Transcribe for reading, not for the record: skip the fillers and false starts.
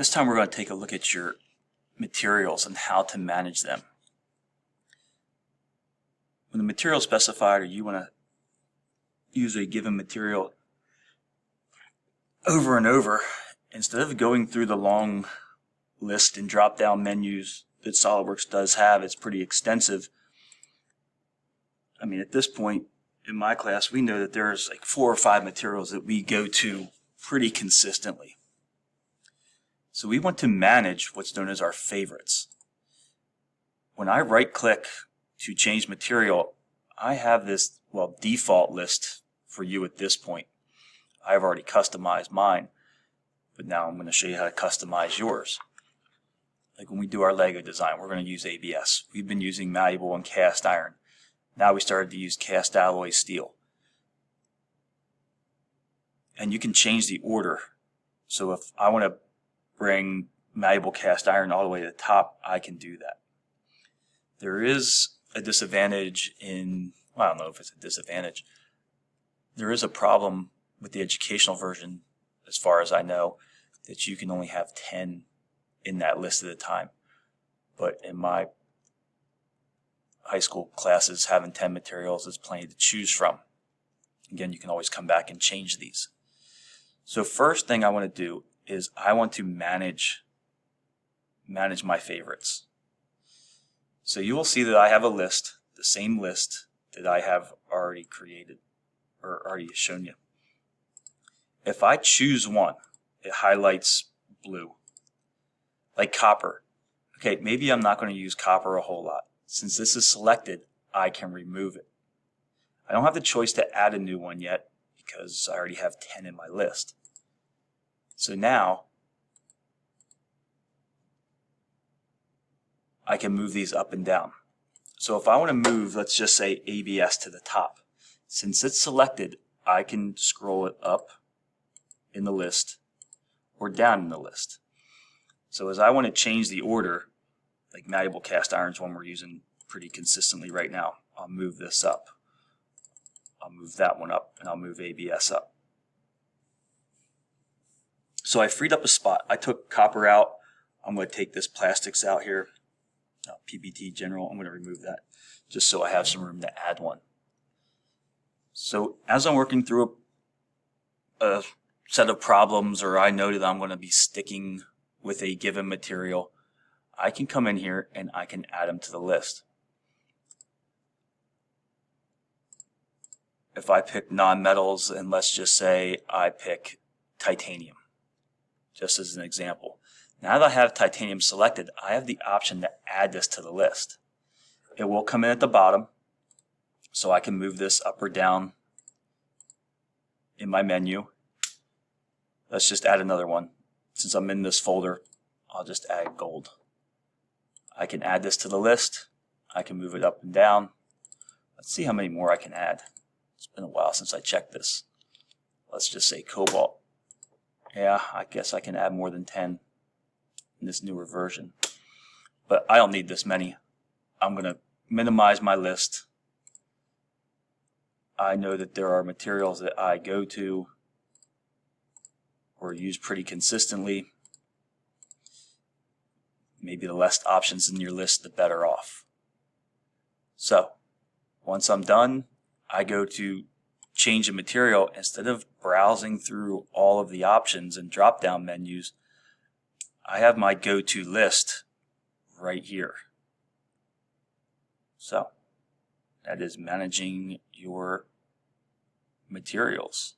This time we're going to take a look at your materials and how to manage them. When the material is specified, or you want to use a given material over and over, instead of going through the long list and drop-down menus that Solidworks does have, it's pretty extensive. I mean, at this point in my class, we know that there's like 4 or 5 materials that we go to pretty consistently. So we want to manage what's known as our favorites. When I right-click to change material, I have this, default list for you at this point. I've already customized mine, but now I'm going to show you how to customize yours. Like when we do our Lego design, we're going to use ABS. We've been using malleable and cast iron. Now we started to use cast alloy steel. And you can change the order. So if I want to bring malleable cast iron all the way to the top, I can do that. There is a disadvantage in, I don't know if it's a disadvantage. There is a problem with the educational version, as far as I know, that you can only have 10 in that list at a time. But in my high school classes, having 10 materials is plenty to choose from. Again, you can always come back and change these. So first thing I want to do is I want to manage my favorites. So you will see that I have a list, the same list that I have already created or already shown you. If I choose one, it highlights blue. Like copper. Okay, maybe I'm not going to use copper a whole lot. Since this is selected, I can remove it. I don't have the choice to add a new one yet because I already have 10 in my list. So now I can move these up and down. So if I want to move, let's just say ABS to the top. Since it's selected, I can scroll it up in the list or down in the list. So as I want to change the order, like malleable cast iron is one we're using pretty consistently right now, I'll move this up. I'll move that one up, and I'll move ABS up. So I freed up a spot. I took copper out. I'm going to take this plastics out here. PBT general, I'm going to remove that just so I have some room to add one. So as I'm working through a set of problems, or I know that I'm going to be sticking with a given material, I can come in here and I can add them to the list. If I pick non-metals, and let's just say I pick titanium, just as an example. Now that I have titanium selected, I have the option to add this to the list. It will come in at the bottom, so I can move this up or down in my menu. Let's just add another one. Since I'm in this folder, I'll just add gold. I can add this to the list. I can move it up and down. Let's see how many more I can add. It's been a while since I checked this. Let's just say cobalt. Yeah, I guess I can add more than 10 in this newer version. But I don't need this many. I'm going to minimize my list. I know that there are materials that I go to or use pretty consistently. Maybe the less options in your list, the better off. So, once I'm done, I go to change a material. Instead of browsing through all of the options and drop-down menus, I have my go-to list right here. So, that is managing your materials.